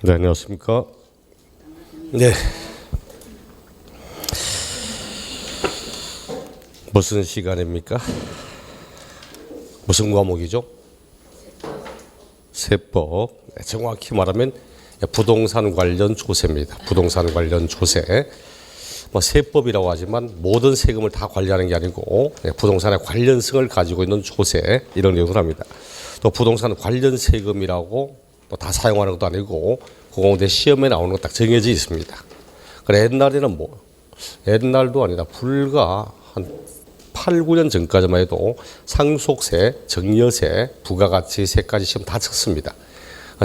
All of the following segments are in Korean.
네, 안녕하십니까. 네. 무슨 시간입니까? 무슨 과목이죠? 세법. 정확히 말하면 부동산 관련 조세입니다. 부동산 관련 조세. 세법이라고 하지만 모든 세금을 다 관리하는 게 아니고 부동산의 관련성을 가지고 있는 조세 이런 내용을 합니다. 또 부동산 관련 세금이라고 또 다 사용하는 것도 아니고 공공대 시험에 나오는 거 딱 정해져 있습니다. 그래 옛날에는 옛날도 아니다 불과 한 8, 9년 전까지만 해도 상속세, 증여세, 부가가치세까지 시험 다 쳤습니다.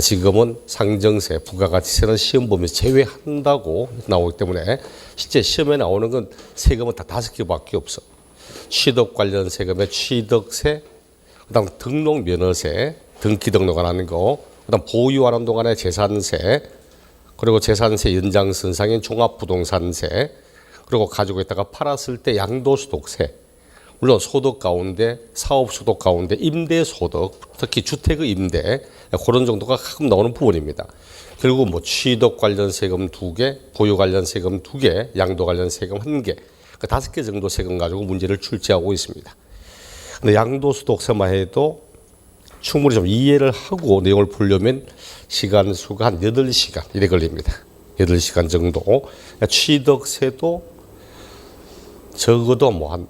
지금은 상정세, 부가가치세는 시험 보면서 제외한다고 나오기 때문에 실제 시험에 나오는 건 세금은 다 5개밖에 없어. 취득 관련 세금의 취득세, 그다음 등록 면허세, 등기 등록 안 하는 거, 그다음 보유하는 동안의 재산세, 그리고 재산세 연장선상인 종합부동산세, 그리고 가지고 있다가 팔았을 때 양도소득세, 물론 소득 가운데 사업소득 가운데 임대소득, 특히 주택의 임대 그런 정도가 가끔 나오는 부분입니다. 그리고 취득 관련 세금 2개, 보유 관련 세금 2개, 양도 관련 세금 1개, 5개 정도 세금 가지고 문제를 출제하고 있습니다. 근데 양도소득세만 해도 충분히 좀 이해를 하고 내용을 보려면 시간 수가 한 8시간 이래 걸립니다. 8시간 정도. 취득세도 적어도 한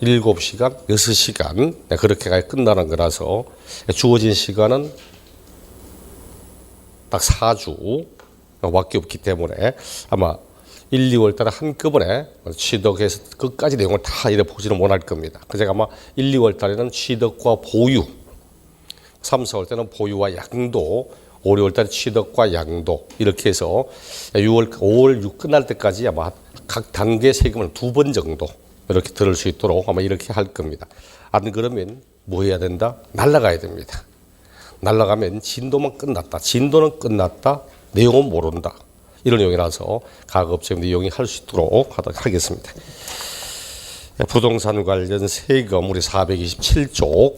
7시간, 6시간 그렇게 끝나는 거라서 주어진 시간은 딱 4주 밖에 없기 때문에 아마 1, 2월 달에 한꺼번에 취득해서 끝까지 내용을 다 이래 보지는 못할 겁니다. 그래서 아마 1, 2월 달에는 취득과 보유, 3, 4월 때는 보유와 양도, 5, 6월 달에 취득과 양도 이렇게 해서 5월 6 끝날 때까지 아마 각 단계 세금을 2번 정도 이렇게 들을 수 있도록 아마 이렇게 할 겁니다. 안 그러면 뭐 해야 된다? 날아가야 됩니다. 날아가면 진도만 끝났다. 진도는 끝났다. 내용은 모른다. 이런 내용이라서 가급적 내용이 할 수 있도록 하겠습니다. 부동산 관련 세금 우리 427조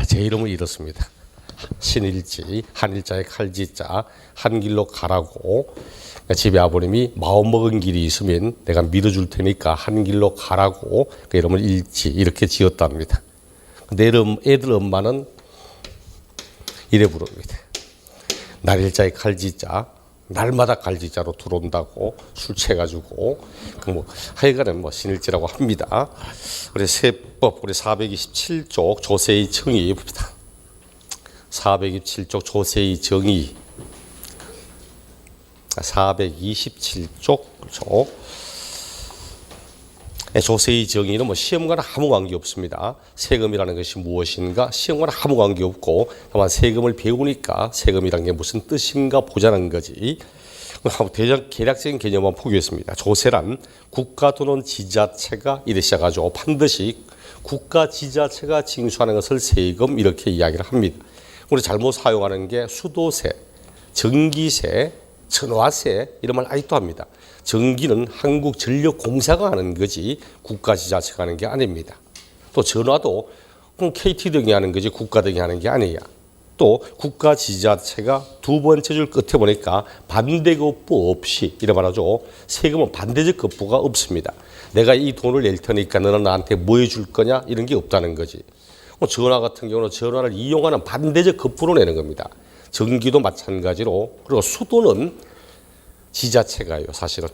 제 이름은 이렇습니다. 신일지, 한일자의 칼지자, 한 길로 가라고. 집에 아버님이 마음먹은 길이 있으면 내가 믿어줄 테니까 한 길로 가라고 그 이름을 일지 이렇게 지었답니다. 근데 애들 엄마는 이래 부릅니다. 날일자의 칼지자, 날마다 칼지자로 들어온다고 술 취해가지고 하여간에 신일지라고 합니다. 우리 세법 우리 427조 조세의 정의입니다. 427조 조세의 정의 427조 그렇죠. 조세의 정의는 시험과는 아무 관계 없습니다. 세금이라는 것이 무엇인가 시험과는 아무 관계 없고 다만 세금을 배우니까 세금이라는 게 무슨 뜻인가 보자는 거지. 대략 계략적인 개념만 포기했습니다. 조세란 국가 또는 지자체가 이래 시작하죠. 반드시 국가 지자체가 징수하는 것을 세금 이렇게 이야기를 합니다. 우리 잘못 사용하는 게 수도세, 전기세, 전화세 이런 말 아직도 합니다. 전기는 한국전력공사가 하는 거지 국가 지자체가 하는 게 아닙니다. 또 전화도 KT 등이 하는 거지 국가 등이 하는 게 아니야. 또 국가 지자체가 두 번째 줄 끝에 보니까 반대급부 없이 이래 말하죠. 세금은 반대적 급부가 없습니다. 내가 이 돈을 낼 테니까 너는 나한테 뭐 해줄 거냐 이런 게 없다는 거지. 전화 같은 경우는 전화를 이용하는 반대적 급부로 내는 겁니다. 전기도 마찬가지로. 그리고 수도는 지자체가요. 사실은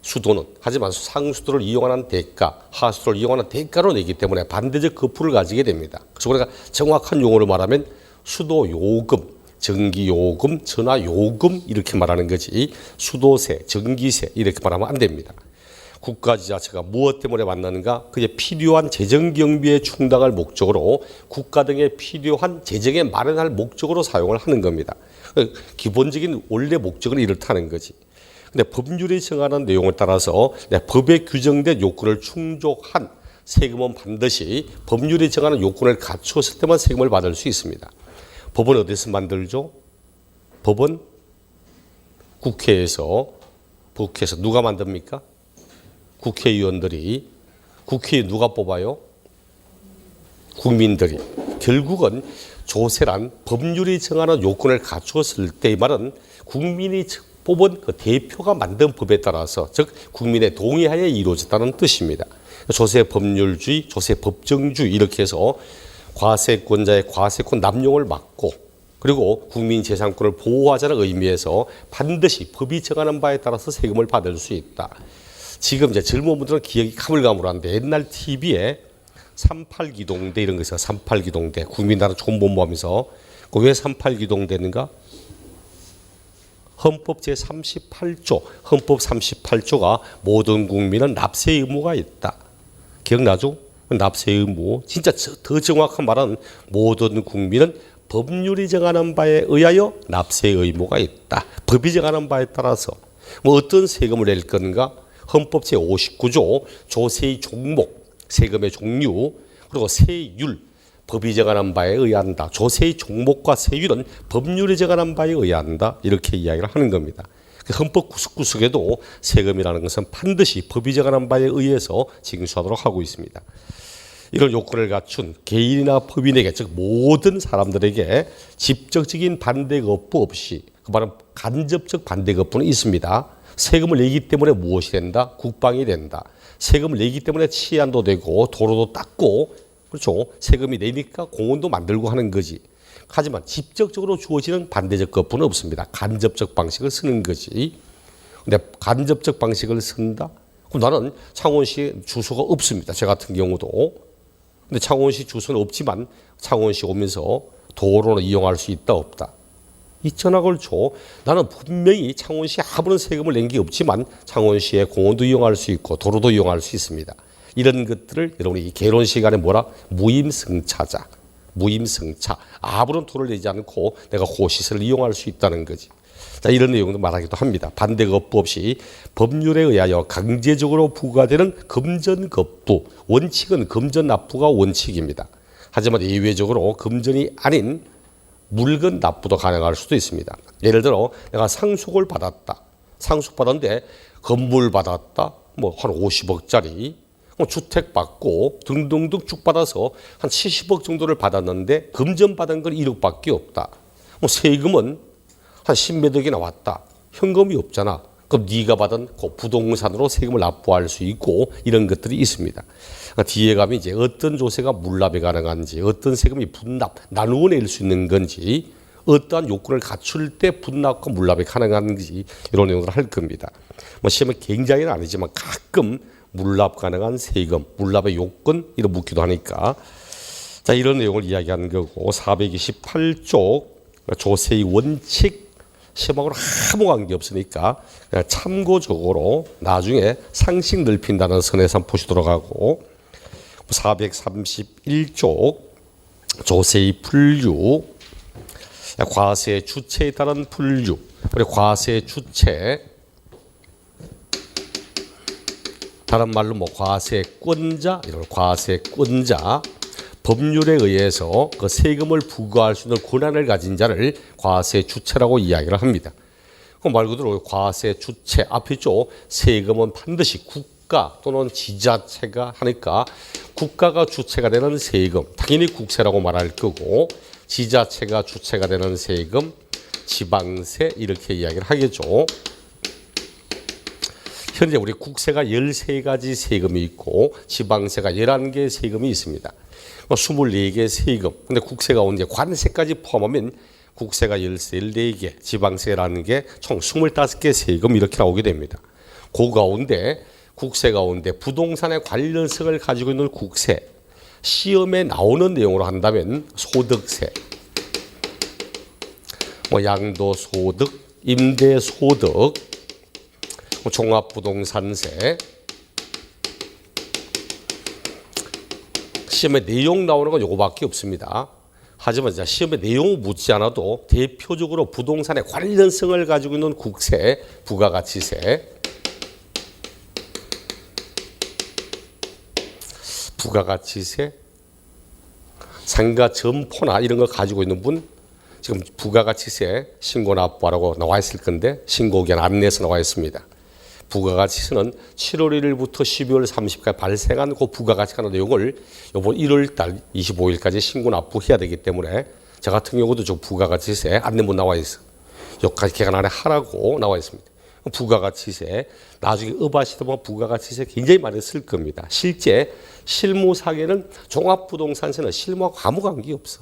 수도는. 하지만 상수도를 이용하는 대가, 하수도를 이용하는 대가로 내기 때문에 반대적 급부를 가지게 됩니다. 그래서 우리가 정확한 용어를 말하면 수도요금, 전기요금, 전화요금 이렇게 말하는 거지 수도세, 전기세 이렇게 말하면 안 됩니다. 국가 지자체가 무엇 때문에 만나는가? 그게 필요한 재정 경비의 충당을 목적으로 국가 등에 필요한 재정에 마련할 목적으로 사용을 하는 겁니다. 기본적인 원래 목적은 이렇다는 거지. 근데 법률이 정하는 내용을 따라서 법에 규정된 요건을 충족한 세금은 반드시 법률이 정하는 요건을 갖추었을 때만 세금을 받을 수 있습니다. 법은 어디서 만들죠? 법은 국회에서 누가 만듭니까? 국회의원들이 국회에 누가 뽑아요? 국민들이. 결국은 조세란 법률이 정하는 요건을 갖추었을 때 이 말은 국민이 뽑은 그 대표가 만든 법에 따라서 즉 국민의 동의하에 이루어졌다는 뜻입니다. 조세 법률주의, 조세 법정주의 이렇게 해서 과세권자의 과세권 남용을 막고 그리고 국민 재산권을 보호하자는 의미에서 반드시 법이 정하는 바에 따라서 세금을 받을 수 있다. 지금 이제 젊은 분들은 기억이 가물가물한데 옛날 TV에 38기동대 이런 거 있어요. 38기동대 국민나라 존본모하면서 왜 38기동대인가? 헌법 제38조, 헌법 38조가 모든 국민은 납세 의무가 있다. 기억나죠? 납세 의무. 진짜 더 정확한 말은 모든 국민은 법률이 정하는 바에 의하여 납세 의무가 있다. 법이 정하는 바에 따라서 뭐 어떤 세금을 낼 건가? 헌법 제59조 조세의 종목, 세금의 종류, 그리고 세율, 법이 정하는 바에 의한다. 조세의 종목과 세율은 법률이 정하는 바에 의한다. 이렇게 이야기를 하는 겁니다. 헌법 구석구석에도 세금이라는 것은 반드시 법이 정하는 바에 의해서 징수하도록 하고 있습니다. 이런 요건을 갖춘 개인이나 법인에게 즉 모든 사람들에게 직접적인 반대거부 없이 그 말은 간접적 반대거부는 있습니다. 세금을 내기 때문에 무엇이 된다? 국방이 된다. 세금을 내기 때문에 치안도 되고 도로도 닦고 그렇죠. 세금이 내니까 공원도 만들고 하는 거지. 하지만 직접적으로 주어지는 반대적 거부는 없습니다. 간접적 방식을 쓰는 거지. 근데 간접적 방식을 쓴다? 그럼 나는 창원시에 주소가 없습니다. 저 같은 경우도. 근데 창원시 주소는 없지만 창원시 오면서 도로를 이용할 수 있다 없다. 있잖아 그렇죠. 나는 분명히 창원시에 아무런 세금을 낸 게 없지만 창원시의 공원도 이용할 수 있고 도로도 이용할 수 있습니다. 이런 것들을 여러분이 개론 시간에 뭐라? 무임승차자. 무임승차. 아무런 돈을 내지 않고 내가 그 시설을 이용할 수 있다는 거지. 자, 이런 내용도 말하기도 합니다. 반대거부 없이 법률에 의하여 강제적으로 부과되는 금전거부. 원칙은 금전납부가 원칙입니다. 하지만 예외적으로 금전이 아닌 물건 납부도 가능할 수도 있습니다. 예를 들어 내가 상속을 받았다. 상속받았는데 건물 받았다. 뭐 한 50억짜리. 주택 받고 등등등 쭉 받아서 한 70억 정도를 받았는데 금전 받은 건 1억밖에 없다. 세금은 한 10몇 억이 나왔다. 현금이 없잖아. 그럼 네가 받은 그 부동산으로 세금을 납부할 수 있고 이런 것들이 있습니다. 뒤에 가면 이제 어떤 조세가 물납이 가능한지, 어떤 세금이 분납, 나누어 낼 수 있는 건지, 어떠한 요건을 갖출 때 분납과 물납이 가능한지 이런 내용들을 할 겁니다. 뭐 시험에 굉장히는 아니지만 가끔 물납 가능한 세금, 물납의 요건 이런 묻기도 하니까 자 이런 내용을 이야기하는 거고 428조 조세의 원칙 시험하고는 아무 관계 없으니까 그냥 참고적으로 나중에 상식 넓힌다는 선에서 한번 보시도록 하고 431조 조세의 분류 과세 주체에 따른 분류 그리고 과세 주체 다른 말로 뭐 과세권자 이런 과세권자 법률에 의해서 그 세금을 부과할 수 있는 권한을 가진 자를 과세 주체라고 이야기를 합니다. 그 말 그대로 과세 주체 앞에 있죠. 세금은 반드시 국가 또는 지자체가 하니까 국가가 주체가 되는 세금 당연히 국세라고 말할 거고 지자체가 주체가 되는 세금 지방세 이렇게 이야기를 하겠죠. 현재 우리 국세가 13가지 세금이 있고 지방세가 11개 세금이 있습니다. 24개 세금. 근데 국세가 이제 관세까지 포함하면 국세가 14개, 지방세라는 게 총 25개 세금 이렇게 나오게 됩니다. 그 가운데 국세 가운데 부동산에 관련성을 가지고 있는 국세 시험에 나오는 내용으로 한다면 소득세, 뭐 양도소득, 임대소득, 종합부동산세 시험에 내용 나오는 건 요거밖에 없습니다. 하지만 시험에 내용을 묻지 않아도 대표적으로 부동산의 관련성을 가지고 있는 국세, 부가가치세, 부가가치세, 상가 점포나 이런 거 가지고 있는 분 지금 부가가치세 신고 납부하라고 나와 있을 건데 신고기한 안내에서 나와 있습니다. 부가가치세는 7월 1일부터 12월 30일까지 발생한 그 부가가치가 내용을 이번 1월 달 25일까지 신고 납부해야 되기 때문에 저 같은 경우도 저 부가가치세 안내문 나와 있어. 여기까지 기간 안에 하라고 나와 있습니다. 부가가치세 나중에 업하시다 보면 부가가치세 굉장히 많이 쓸 겁니다. 실제 실무상에는 종합부동산세는 실무하고 아무 관계 없어.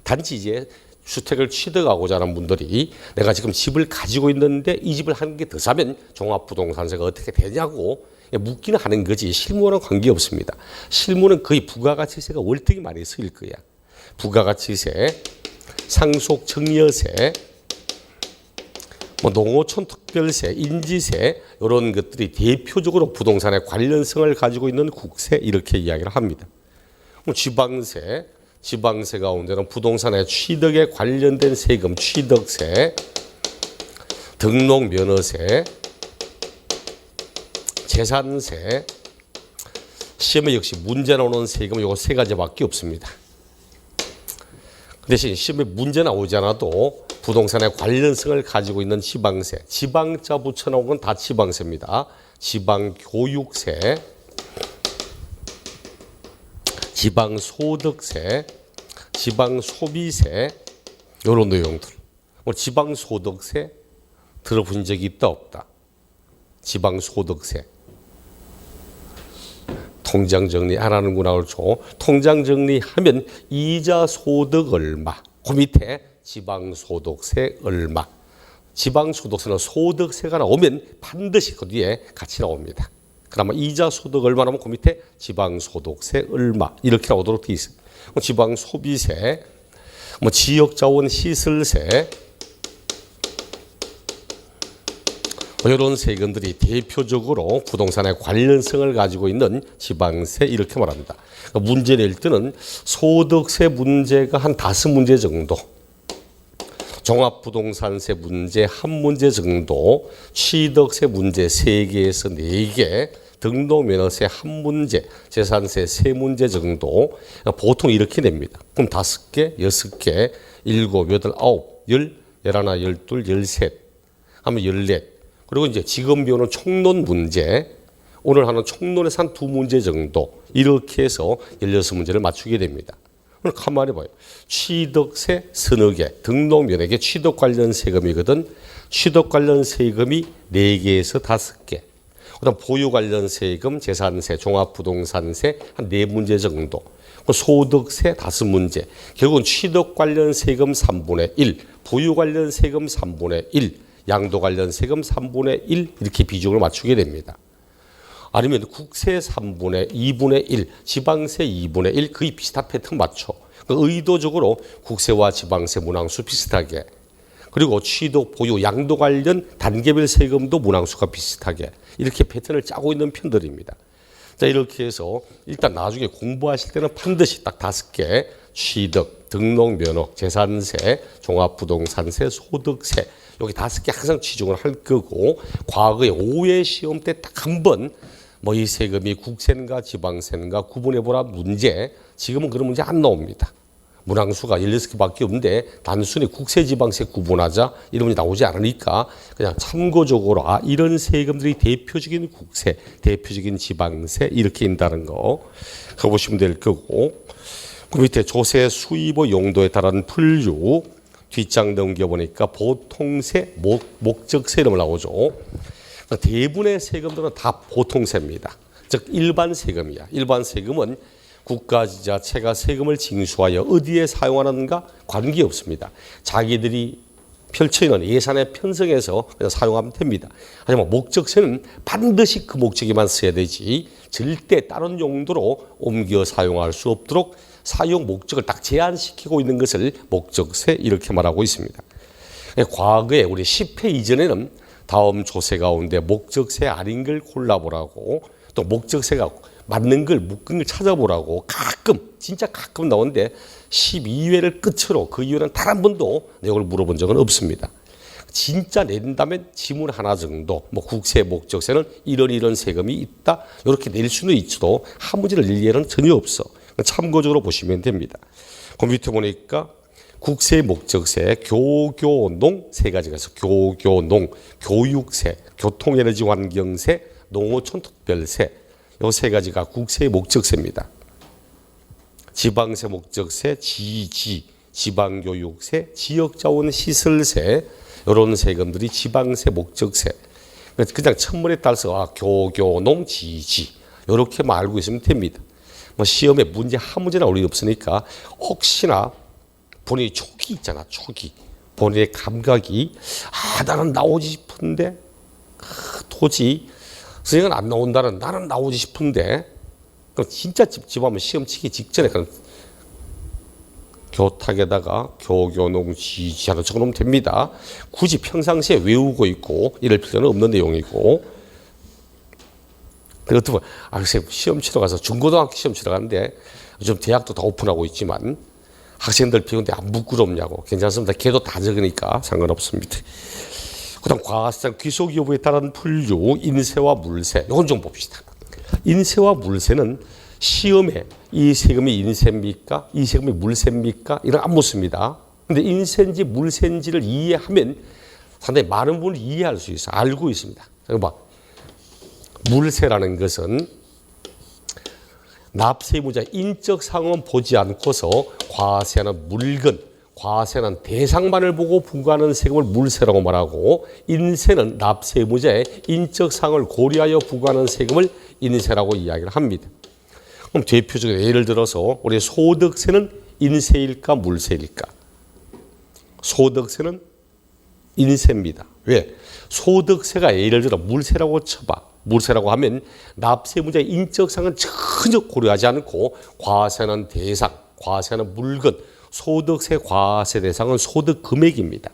단지 이제 주택을 취득하고자 하는 분들이 내가 지금 집을 가지고 있는데 이 집을 한 개 더 사면 종합부동산세가 어떻게 되냐고 묻기는 하는 거지 실무와는 관계없습니다. 실무는 거의 부가가치세가 월등히 많이 쓰일 거야. 부가가치세, 상속증여세, 농어촌 특별세, 인지세 이런 것들이 대표적으로 부동산의 관련성을 가지고 있는 국세 이렇게 이야기를 합니다. 지방세, 지방세 가운데는 부동산의 취득에 관련된 세금, 취득세, 등록면허세, 재산세, 시험에 역시 문제 나오는 세금 이거 세 가지밖에 없습니다. 그 대신 시험에 문제 나오지 않아도 부동산의 관련성을 가지고 있는 지방세, 지방자 붙여놓은 건 다 지방세입니다. 지방교육세, 지방소득세, 지방소비세 이런 내용들. 지방소득세 들어본 적이 있다 없다. 지방소득세. 통장 정리 안 하는구나 그렇죠. 통장 정리하면 이자 소득 얼마. 그 밑에 지방소득세 얼마. 지방소득세는 소득세가 나오면 반드시 그 뒤에 같이 나옵니다. 그나마 이자 소득 얼마 나오면 그 밑에 지방소득세 얼마 이렇게 나오도록 되어 있습니다. 지방소비세, 지역자원 시설세 이런 세금들이 대표적으로 부동산의 관련성을 가지고 있는 지방세 이렇게 말합니다. 그러니까 문제 낼 때는 소득세 문제가 한 5문제 정도, 종합부동산세 문제 1문제 정도, 취득세 문제 3개에서 4개, 등록면허세 1문제, 재산세 3문제 정도 보통 이렇게 냅니다. 그럼 5개, 6개, 7, 8, 9, 10, 11, 12, 13 하면 14 그리고 이제 지금 배우는 총론 문제 오늘 하는 총론에서 한 2문제 정도 이렇게 해서 16문제를 맞추게 됩니다. 오늘 가만히 봐요. 취득세 서너 개, 등록면허세 취득 관련 세금이거든. 취득 관련 세금이 4개에서 5개. 그다음 보유 관련 세금, 재산세, 종합부동산세 한 4문제 정도. 소득세 5문제. 결국은 취득 관련 세금 3분의 1, 보유 관련 세금 3분의 1, 양도 관련 세금 3분의 1 이렇게 비중을 맞추게 됩니다. 아니면 국세 3분의 2분의 1, 지방세 2분의 1 거의 비슷한 패턴 맞춰. 의도적으로 국세와 지방세 문항수 비슷하게 그리고 취득, 보유, 양도 관련 단계별 세금도 문항수가 비슷하게 이렇게 패턴을 짜고 있는 편들입니다. 자 이렇게 해서 일단 나중에 공부하실 때는 반드시 딱 5개 취득, 등록면허, 재산세, 종합부동산세, 소득세 여기 5개 항상 치중을 할 거고 과거에 5회 시험 때 딱 한 번 이 세금이 국세인가 지방세인가 구분해보라 문제 지금은 그런 문제 안 나옵니다. 문항수가 16개밖에 없는데 단순히 국세 지방세 구분하자 이런 문제 나오지 않으니까 그냥 참고적으로 이런 세금들이 대표적인 국세, 대표적인 지방세 이렇게 인다는 거 그거 보시면 될 거고 그 밑에 조세 수입의 용도에 따른 분류 뒷장 넘겨보니까 보통세, 목적세 이런 걸 나오죠. 대부분의 세금들은 다 보통세입니다. 즉 일반 세금이야. 일반 세금은 국가지자체가 세금을 징수하여 어디에 사용하는가 관계없습니다. 자기들이 펼쳐있는 예산에 편성해서 그냥 사용하면 됩니다. 하지만 목적세는 반드시 그 목적에만 써야 되지 절대 다른 용도로 옮겨 사용할 수 없도록 사용 목적을 딱 제한시키고 있는 것을 목적세 이렇게 말하고 있습니다. 과거에 우리 10회 이전에는 다음 조세 가운데 목적세 아닌 걸 골라보라고 또 목적세가 맞는 걸 묶은 걸 찾아보라고 가끔 진짜 가끔 나오는데 12회를 끝으로 그 이후에는 단 한 번도 내용을 물어본 적은 없습니다. 진짜 낸다면 지문 하나 정도 국세 목적세는 이런 세금이 있다 이렇게 낼 수는 있어도 한 문제를 낼 예는 전혀 없어. 참고적으로 보시면 됩니다. 그 밑에 보니까 국세 목적세, 교교농 세 가지가 있어. 교교농, 교육세, 교통에너지 환경세, 농어촌 특별세, 요 세 가지가 국세의 목적세입니다. 지방세 목적세, 지지, 지방교육세, 지역자원시설세, 이런 세금들이 지방세 목적세. 그냥 천문에 따라서 교교농, 지지 이렇게만 알고 있으면 됩니다. 뭐 시험에 문제 한 문제 나올 일이 없으니까 혹시나 본인이 촉이 있잖아, 촉이. 본인의 감각이 나는 나오지 싶은데 도저히 선생님은 안 나온다는 나는 나오지 싶은데 그럼 진짜 찝찝하면 시험 치기 직전에 그냥 교탁에다가 교교농 지지하는 적어놓으면 됩니다. 굳이 평상시에 외우고 있고 이럴 필요는 없는 내용이고. 어떻게 보면 선생님 시험 치러 가서 중고등학교 시험 치러 가는데 요즘 대학도 다 오픈하고 있지만 학생들 비우는데 안 부끄럽냐고. 괜찮습니다. 걔도 다 적으니까 상관없습니다. 그다음 과세상 귀속 여부에 따른 분류 인세와 물세. 이건 좀 봅시다. 인세와 물세는 시험에 이 세금이 인세입니까? 이 세금이 물세입니까? 이런 안 묻습니다. 근데 인세인지 물세인지를 이해하면 상당히 많은 부분을 이해할 수 있어. 알고 있습니다. 봐. 물세라는 것은 납세의무자 인적 상황은 보지 않고서 과세하는 물건, 과세하는 대상만을 보고 부과하는 세금을 물세라고 말하고, 인세는 납세의무자의 인적 상황을 고려하여 부과하는 세금을 인세라고 이야기를 합니다. 그럼 대표적으로 예를 들어서 우리 소득세는 인세일까 물세일까? 소득세는 인세입니다. 왜? 소득세가 예를 들어 물세라고 쳐봐. 물세라고 하면 납세의무자의 인적상은 전혀 고려하지 않고 과세하는 대상, 과세하는 물건, 소득세 과세 대상은 소득 금액입니다.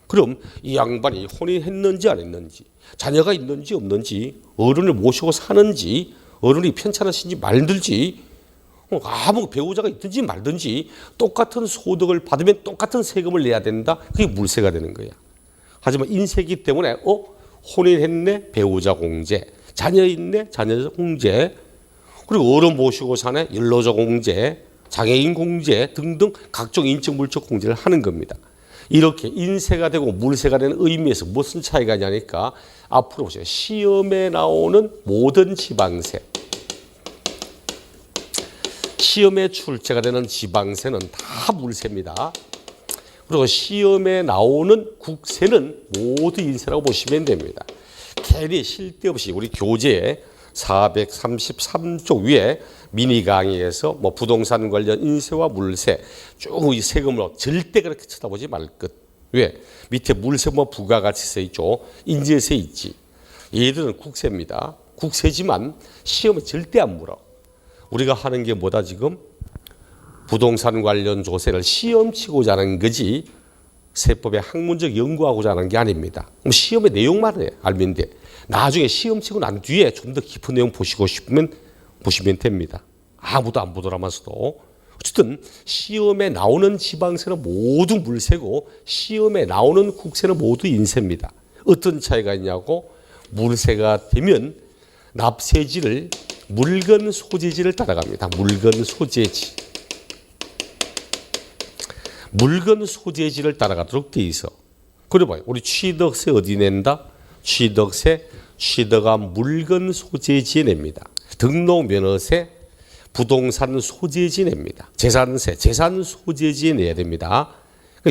그럼 이 양반이 혼인했는지 안 했는지, 자녀가 있는지 없는지, 어른을 모시고 사는지, 어른이 편찮으신지 말든지, 아무 배우자가 있든지 말든지 똑같은 소득을 받으면 똑같은 세금을 내야 된다. 그게 물세가 되는 거야. 하지만 인세이기 때문에 혼인했네, 배우자 공제, 자녀 있네, 자녀 공제, 그리고 어른 모시고 사네, 연로자 공제, 장애인 공제 등등 각종 인적 물적 공제를 하는 겁니다. 이렇게 인세가 되고 물세가 되는 의미에서 무슨 차이가 있냐니까 앞으로 보세요. 시험에 나오는 모든 지방세, 시험에 출제가 되는 지방세는 다 물세입니다. 그리고 시험에 나오는 국세는 모두 인세라고 보시면 됩니다. 괜히 쓸데없이 우리 교재 433쪽 위에 미니 강의에서 부동산 관련 인세와 물세 쭉 이 세금으로 절대 그렇게 쳐다보지 말 것. 왜? 밑에 물세 부가가치세 있죠. 인재세 있지. 얘들은 국세입니다. 국세지만 시험에 절대 안 물어. 우리가 하는 게 뭐다 지금? 부동산 관련 조세를 시험 치고자 하는 거지 세법의 학문적 연구하고자 하는 게 아닙니다. 시험의 내용만 알면 돼. 나중에 시험 치고 난 뒤에 좀 더 깊은 내용 보시고 싶으면 보시면 됩니다. 아무도 안 보더라면서도. 어쨌든 시험에 나오는 지방세는 모두 물세고 시험에 나오는 국세는 모두 인세입니다. 어떤 차이가 있냐고? 물세가 되면 납세지를 물건 소재지를 따라갑니다. 물건 소재지. 물건 소재지를 따라가도록 돼 있어. 그래 봐요. 우리 취득세 어디 낸다? 취득세, 취득한 물건 소재지에 냅니다. 등록면허세, 부동산 소재지에 냅니다. 재산세, 재산 소재지에 내야 됩니다.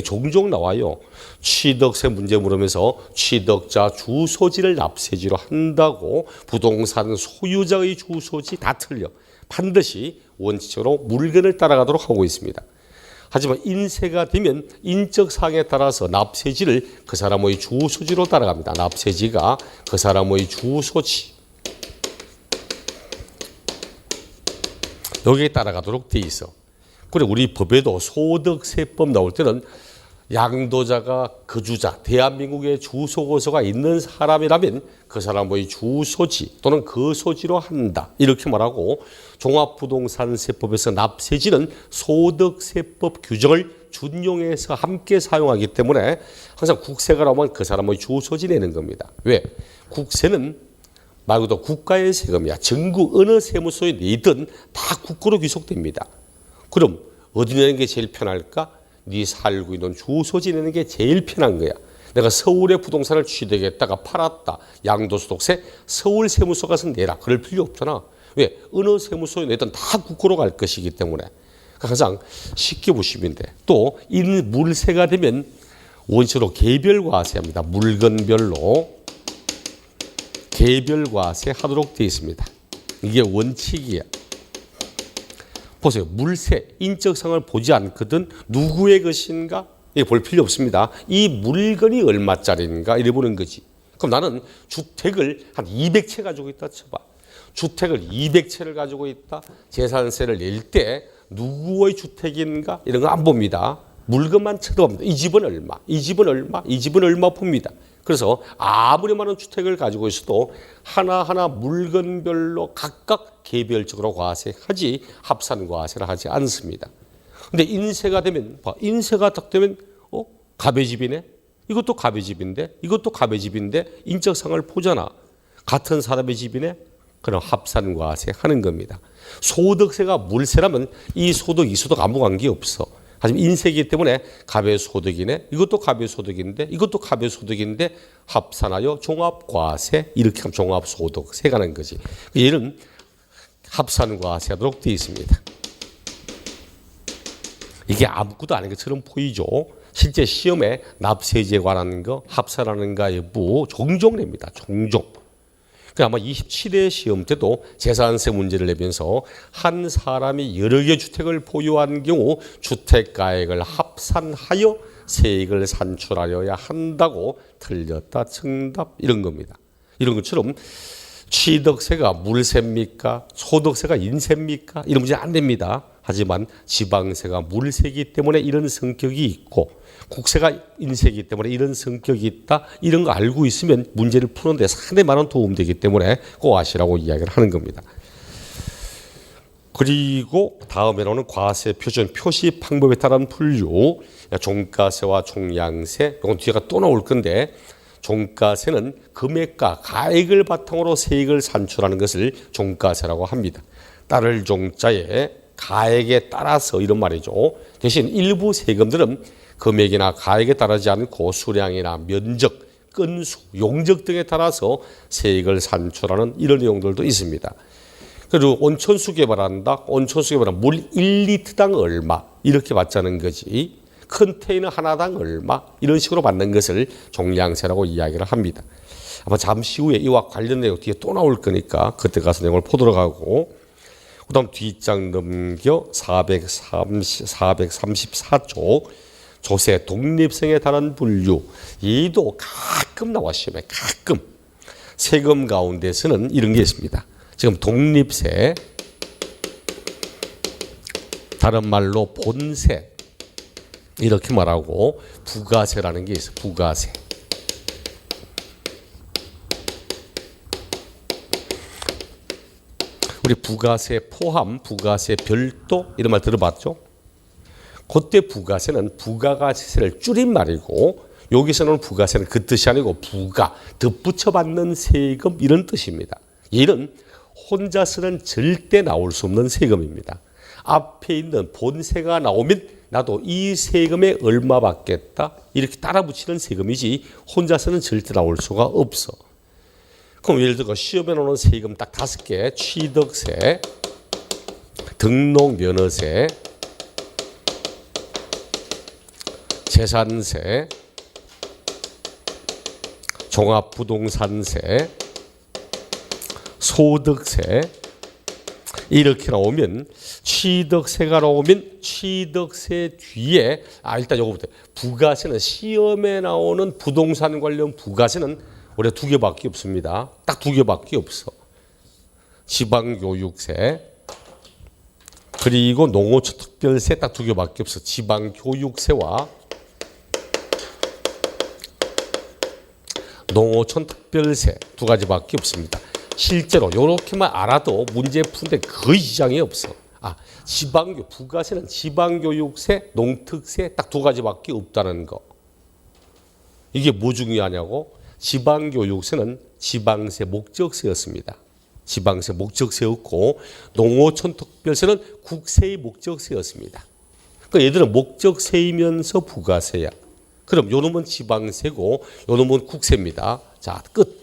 종종 나와요. 취득세 문제 물으면서 취득자 주소지를 납세지로 한다고 부동산 소유자의 주소지 다 틀려. 반드시 원칙적으로 물건을 따라가도록 하고 있습니다. 하지만 인세가 되면 인적사항에 따라서 납세지를 그 사람의 주소지로 따라갑니다. 납세지가 그 사람의 주소지. 여기에 따라가도록 돼 있어. 그래 우리 법에도 소득세법 나올 때는 양도자가 거주자, 대한민국에 주소고서가 있는 사람이라면 그 사람의 주소지 또는 거소지로 한다. 이렇게 말하고 종합부동산세법에서 납세지는 소득세법 규정을 준용해서 함께 사용하기 때문에 항상 국세가 나오면 그 사람의 주소지 내는 겁니다. 왜? 국세는 말 그대로 국가의 세금이야. 전국 어느 세무서에 내든 다 국고로 귀속됩니다. 그럼 어디 내는 게 제일 편할까? 네 살고 있는 주소지 내는 게 제일 편한 거야. 내가 서울에 부동산을 취득했다가 팔았다. 양도소득세 서울 세무서 가서 내라. 그럴 필요 없잖아. 왜? 어느 세무서에 내든 다 국고로 갈 것이기 때문에. 항상 쉽게 보시면 돼. 또 물세가 되면 원칙으로 개별과세합니다. 물건별로 개별과세 하도록 되어 있습니다. 이게 원칙이야. 보세요. 물세, 인적상을 보지 않거든 누구의 것인가? 이거 볼 필요 없습니다. 이 물건이 얼마짜리인가? 이래 보는 거지. 그럼 나는 주택을 한 200채 가지고 있다 쳐봐. 주택을 200채를 가지고 있다. 재산세를 낼 때 누구의 주택인가? 이런 거 안 봅니다. 물건만 쳐다봅니다. 이 집은 얼마, 이 집은 얼마, 이 집은 얼마 봅니다. 그래서 아무리 많은 주택을 가지고 있어도 하나하나 물건별로 각각 개별적으로 과세하지 합산과세를 하지 않습니다. 근데 인세가 되면 인세가 딱 되면 갑의 집이네. 이것도 갑의 집인데 이것도 갑의 집인데 인적상을 보잖아. 같은 사람의 집이네. 그럼 합산과세 하는 겁니다. 소득세가 물세라면 이 소득 아무 관계 없어. 하지만 인세이기 때문에 갑의 소득이네. 이것도 갑의 소득인데 이것도 갑의 소득인데 합산하여 종합과세 이렇게 하면 종합소득세가 나는 거지. 얘는 합산과세 하도록 되어 있습니다. 이게 아무것도 아닌 것처럼 보이죠. 실제 시험에 납세제에 관한 거 합산하는 거 여부 종종 냅니다. 종종. 아마 27회 시험 때도 재산세 문제를 내면서 한 사람이 여러 개 주택을 보유한 경우 주택가액을 합산하여 세액을 산출하여야 한다고 틀렸다 정답 이런 겁니다. 이런 것처럼 취득세가 물세입니까? 소득세가 인세입니까? 이런 문제 안 됩니다. 하지만 지방세가 물세이기 때문에 이런 성격이 있고 국세가 인세이기 때문에 이런 성격이 있다. 이런 거 알고 있으면 문제를 푸는데 상당히 많은 도움이 되기 때문에 꼭 아시라고 이야기를 하는 겁니다. 그리고 다음에 나오는 과세 표준 표시 방법에 따른 분류 종가세와 종량세 이건 뒤에가 또 나올 건데 종가세는 금액과 가액을 바탕으로 세액을 산출하는 것을 종가세라고 합니다. 따를 종자에 가액에 따라서 이런 말이죠. 대신 일부 세금들은 금액이나 가액에 따르지 않고 수량이나 면적, 건수, 용적 등에 따라서 세액을 산출하는 이런 내용들도 있습니다. 그리고 온천수 개발한다. 온천수 개발은 물 1리터당 얼마 이렇게 받자는 거지. 컨테이너 하나당 얼마 이런 식으로 받는 것을 종량세라고 이야기를 합니다. 아마 잠시 후에 이와 관련 내용 뒤에 또 나올 거니까 그때 가서 내용을 보도록 하고 그 다음 뒷장 넘겨 434쪽 조세 독립성에 따른 분류 이도 가끔 나와 시험에 가끔 세금 가운데서는 이런 게 있습니다. 지금 독립세 다른 말로 본세 이렇게 말하고 부가세라는 게 있어요. 부가세. 우리 부가세 포함, 부가세 별도 이런 말 들어봤죠? 그때 부가세는 부가가치세를 줄인 말이고 여기서는 부가세는 그 뜻이 아니고 부가, 덧붙여 받는 세금 이런 뜻입니다. 얘는 혼자서는 절대 나올 수 없는 세금입니다. 앞에 있는 본세가 나오면 나도 이 세금에 얼마 받겠다 이렇게 따라 붙이는 세금이지 혼자서는 절대 나올 수가 없어. 그럼 예를 들어 시험에 나오는 세금 딱 5개 취득세, 등록면허세, 재산세, 종합부동산세, 소득세 이렇게 나오면 취득세가 나오면 취득세 뒤에 일단 요거부터 부가세는 시험에 나오는 부동산 관련 부가세는 우리가 2개밖에 없습니다. 딱 2개밖에 없어. 지방교육세 그리고 농어촌 특별세 딱 2개밖에 없어. 지방교육세와 농어촌 특별세 2가지밖에 없습니다. 실제로 이렇게만 알아도 문제 푸는데 거의 지장이 없어. 부가세는 지방교육세, 농특세 딱 2가지밖에 없다는 거. 이게 뭐 중요하냐고? 지방교육세는 지방세 목적세였습니다. 지방세 목적세였고 농어촌 특별세는 국세의 목적세였습니다. 그러니까 얘들은 목적세이면서 부가세야. 그럼 요 놈은 지방세고 요 놈은 국세입니다. 자, 끝.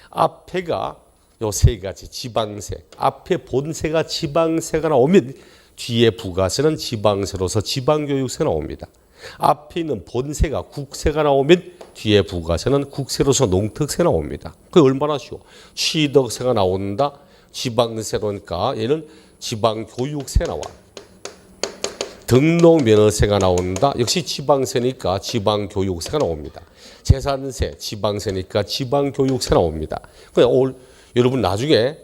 앞에가 요 세 가지 지방세. 앞에 본세가 지방세가 나오면 뒤에 부가세는 지방세로서 지방교육세 나옵니다. 앞에 있는 본세가 국세가 나오면 뒤에 부가세는 국세로서 농특세 나옵니다. 그게 얼마나 쉬워. 취득세가 나온다. 지방세로니까 얘는 지방교육세 나와. 등록면허세가 나온다. 역시 지방세니까 지방교육세가 나옵니다. 재산세, 지방세니까 지방교육세 나옵니다. 여러분 나중에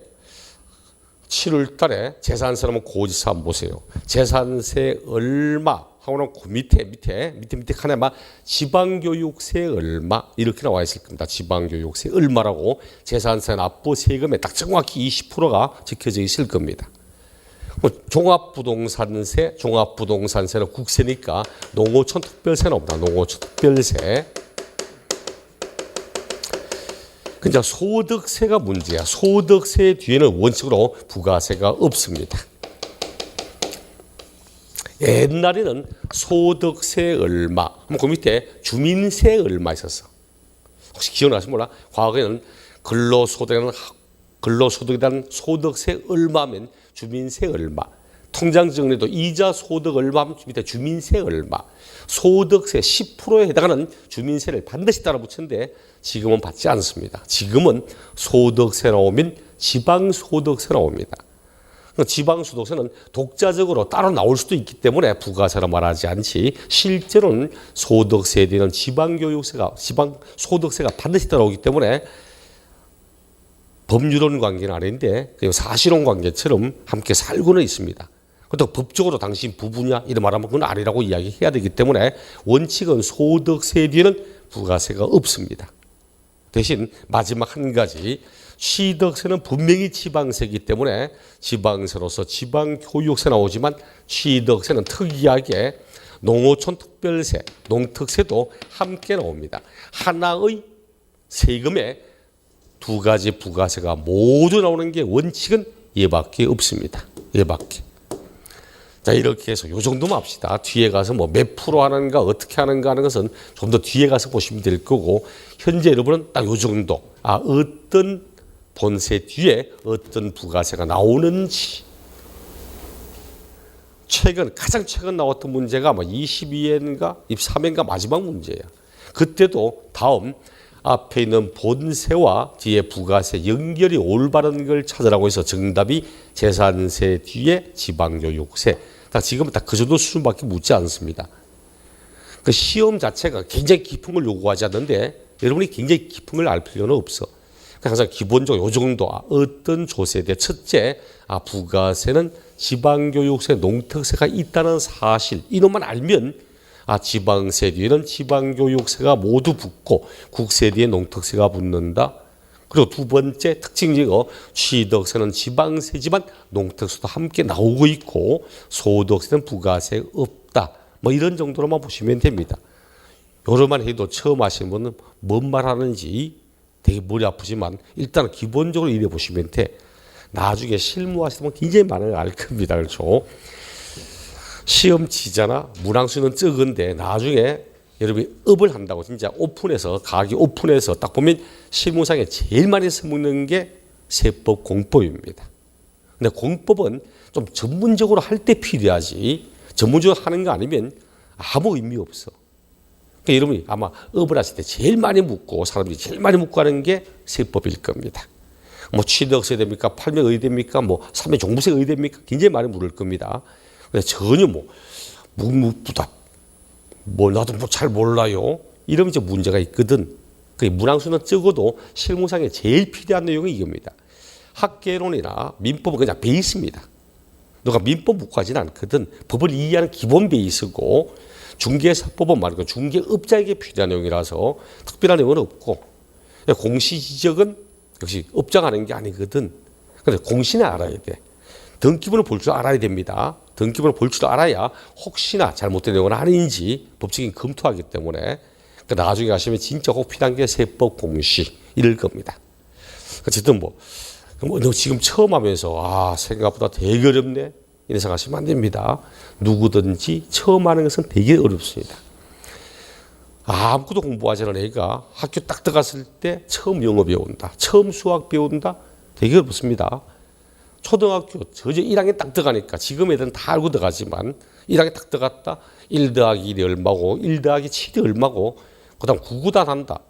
7월 달에 재산세 하면 고지서 한번 보세요. 재산세 얼마 하고는 그 밑에 칸에만 지방교육세 얼마 이렇게 나와 있을 겁니다. 지방교육세 얼마라고 재산세 납부 세금에 딱 정확히 20%가 적혀져 있을 겁니다. 종합부동산세는 국세니까 농어촌 특별세 나옵니다. 농어촌 특별세. 그냥 소득세가 문제야. 소득세 뒤에는 원칙으로 부가세가 없습니다. 옛날에는 소득세 얼마, 그 밑에 주민세 얼마 있었어. 혹시 기억나시면 몰라? 과거에는 근로소득이라는 소득세 얼마면 주민세 얼마. 통장 정리도 이자 소득 얼마면 밑에 주민세 얼마. 소득세 10%에 해당하는 주민세를 반드시 따라 붙였는데 지금은 받지 않습니다. 지금은 소득세 나오면 지방소득세 나옵니다. 지방소득세는 독자적으로 따로 나올 수도 있기 때문에 부가세라 말하지 않지 실제로는 소득세에 대한 지방소득세가 반드시 따라오기 때문에 법률론 관계는 아닌데 사실혼 관계처럼 함께 살고는 있습니다. 그렇다고 법적으로 당신 부부냐 이런 말하면 그건 아니라고 이야기해야 되기 때문에 원칙은 소득세 뒤에는 부가세가 없습니다. 대신 마지막 한 가지 취득세는 분명히 지방세이기 때문에 지방세로서 지방교육세 나오지만 취득세는 특이하게 농어촌 특별세, 농특세도 함께 나옵니다. 하나의 세금에 두 가지 부가세가 모두 나오는 게 원칙은 얘밖에 없습니다. 얘밖에. 자, 이렇게 해서 요 정도만 합시다. 뒤에 가서 뭐 몇 프로 하는가 어떻게 하는가 하는 것은 좀 더 뒤에 가서 보시면 될 거고 현재 여러분은 딱 요 정도. 어떤 본세 뒤에 어떤 부가세가 나오는지. 가장 최근 나왔던 문제가 아마 22회인가 23회인가 마지막 문제예요. 그때도 다음 앞에 있는 본세와 뒤에 부가세 연결이 올바른 걸 찾으라고 해서 정답이 재산세 뒤에 지방교육세. 지금은 딱 그 정도 수준밖에 묻지 않습니다. 그 시험 자체가 굉장히 깊은 걸 요구하지 않는데 여러분이 굉장히 깊은 걸 알 필요는 없어. 항상 기본적으로 요 정도 어떤 조세에 첫째 부가세는 지방교육세, 농특세가 있다는 사실 이놈만 알면 지방세 뒤에는 지방교육세가 모두 붙고 국세 뒤에 농특세가 붙는다. 그리고 두 번째 특징적으로 취득세는 지방세지만 농특세도 함께 나오고 있고 소득세는 부가세 없다. 뭐 이런 정도로만 보시면 됩니다. 요로만 해도 처음 하시는 분은 뭔 말하는지 되게 머리 아프지만 일단 기본적으로 이래 보시면 돼. 나중에 실무하시면 굉장히 많은 걸 알 겁니다. 그렇죠? 시험 치잖아. 문항수는 적은데 나중에 여러분이 업을 한다고 진짜 오픈해서 가게 오픈해서 딱 보면 실무상에 제일 많이 써먹는 게 세법 공법입니다. 근데 공법은 좀 전문적으로 할 때 필요하지 전문적으로 하는 거 아니면 아무 의미 없어. 그러니까 여러분이 아마 업을 하실 때 제일 많이 묻고 사람들이 제일 많이 묻고 하는 게 세법일 겁니다. 뭐 취득세 됩니까? 팔면 의됩니까? 뭐 사면 종부세 의됩니까? 굉장히 많이 물을 겁니다. 근데 전혀 묵묵부답. 나도 잘 몰라요. 이러면 이제 문제가 있거든. 문항수는 적어도 실무상에 제일 필요한 내용이 이겁니다. 학개론이나 민법은 그냥 베이스입니다. 너가 민법 묻고 하지는 않거든. 법을 이해하는 기본 베이스고 중개사법은 말고 중개업자에게 필요한 내용이라서 특별한 내용은 없고 공시지적은 역시 업자가 하는 게 아니거든. 그래서 공시는 알아야 돼. 등기부를 볼 줄 알아야 됩니다. 등기부를 볼 줄 알아야 혹시나 잘못된 내용은 아닌지 법적인 검토하기 때문에 나중에 가시면 진짜 꼭 필요한 게 세법 공시 이럴 겁니다. 어쨌든 너 지금 처음 하면서 생각보다 되게 어렵네 이런 생각하시면 안 됩니다. 누구든지 처음 하는 것은 되게 어렵습니다. 아무것도 공부하지 않은 애가 학교 딱 들어갔을 때 처음 영어 배운다, 처음 수학 배운다, 되게 어렵습니다. 초등학교 저저 1학년 딱 들어가니까 지금 애들은 다 알고 들어가지만 1학년 딱 들어갔다 1 더하기 1이 얼마고 1 더하기 7이 얼마고 그 다음 구구단 한다.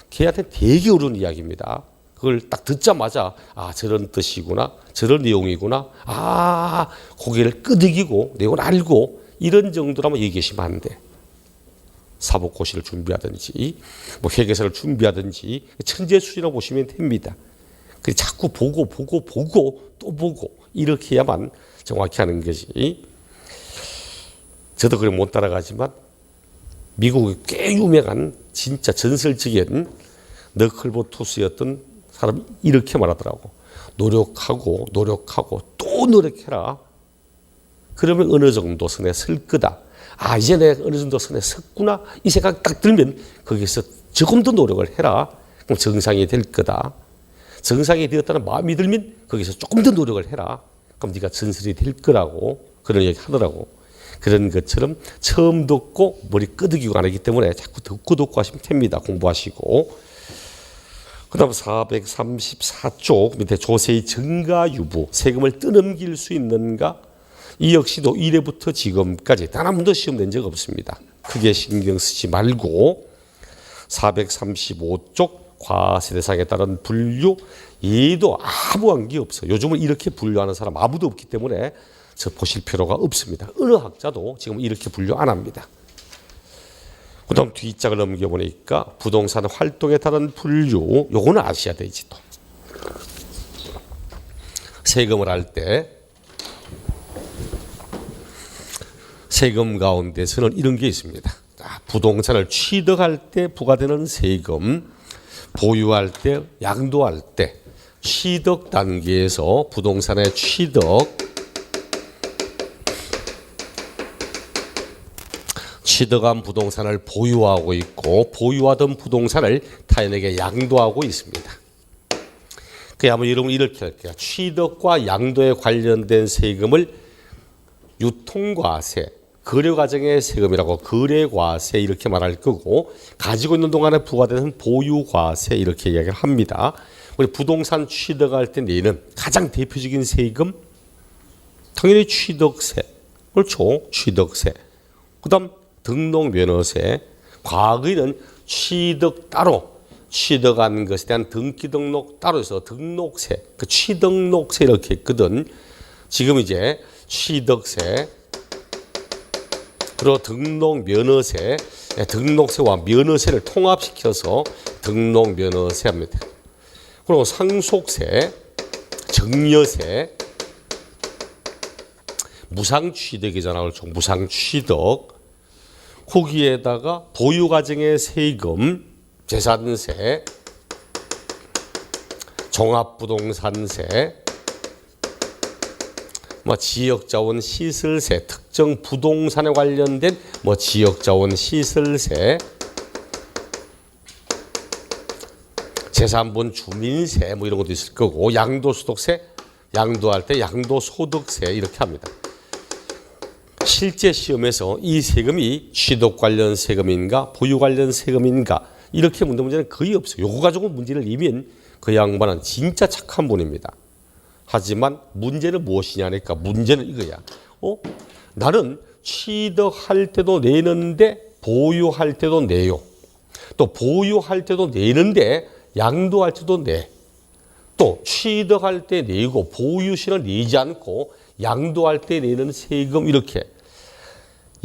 걔한테 되게 어려운 이야기입니다. 그걸 딱 듣자마자 아 저런 뜻이구나 저런 내용이구나 아 고개를 끄덕이고 내용을 알고 이런 정도라면 얘기하시면 안 돼. 사법고시를 준비하든지 뭐 회계사를 준비하든지 천재수준이라고 보시면 됩니다. 그 자꾸 보고 또 보고 이렇게 해야만 정확히 하는 것이. 저도 그래 못 따라가지만 미국의 꽤 유명한 진짜 전설적인 너클보투스였던 사람이 이렇게 말하더라고. 노력하고 또 노력해라. 그러면 어느 정도 선에 설 거다. 아 이제 내가 어느 정도 선에 섰구나 이 생각 딱 들면 거기서 조금 더 노력을 해라. 그럼 정상이 될 거다. 정상이 되었다는 마음이 들면 거기서 조금 더 노력을 해라. 그럼 네가 전설이 될 거라고 그런 얘기 하더라고. 그런 것처럼 처음 듣고 머리 끄덕이고 안 하기 때문에 자꾸 듣고 하시면 됩니다. 공부하시고. 그 다음 434쪽 밑에 조세의 증가유부 세금을 떠넘길 수 있는가? 이 역시도 1회부터 지금까지 단 한 번도 시험 낸 적 없습니다. 크게 신경 쓰지 말고 435쪽 과세 대상에 따른 분류 얘도 아무 관계 없어. 요즘은 이렇게 분류하는 사람 아무도 없기 때문에 저 보실 필요가 없습니다. 어느 학자도 지금 이렇게 분류 안 합니다. 그 다음 뒷장을 넘겨보니까 부동산 활동에 따른 분류 요거는 아셔야 되지 또. 세금을 할 때 세금 가운데서는 이런 게 있습니다. 부동산을 취득할 때 부과되는 세금, 보유할 때, 양도할 때 취득 단계에서 부동산의 취득한 부동산을 보유하고 있고 보유하던 부동산을 타인에게 양도하고 있습니다. 그냥 한번 여러분 이렇게 할게요. 취득과 양도에 관련된 세금을 유통과세, 거래과정의 세금이라고 거래과세 이렇게 말할 거고 가지고 있는 동안에 부과되는 보유과세 이렇게 이야기를 합니다. 우리 부동산 취득할 때 내는 가장 대표적인 세금 당연히 취득세, 그렇죠? 취득세. 그 다음 등록면허세, 과거에는 취득 따로 취득한 것에 대한 등기 등록 따로 해서 등록세, 그 취등록세 이렇게 했거든. 지금 이제 취득세, 그리고 등록면허세, 등록세와 면허세를 통합시켜서 등록면허세 합니다. 그리고 상속세, 증여세, 무상취득이잖아. 그렇죠? 무상취득. 거기에다가 보유과정의 세금, 재산세, 종합부동산세, 지역자원 시설세, 특정 부동산에 관련된 지역자원 시설세, 재산분 주민세 이런 것도 있을 거고 양도소득세, 양도할 때 양도소득세 이렇게 합니다. 실제 시험에서 이 세금이 취득 관련 세금인가 보유 관련 세금인가 이렇게 묻는 문제는 거의 없어요. 요거 가지고 문제를 내면 그 양반은 진짜 착한 분입니다. 하지만 문제는 무엇이냐니까 문제는 이거야. 나는 취득할 때도 내는데 보유할 때도 내요. 또 보유할 때도 내는데 양도할 때도 내. 또 취득할 때 내고 보유시는 내지 않고 양도할 때 내는 세금 이렇게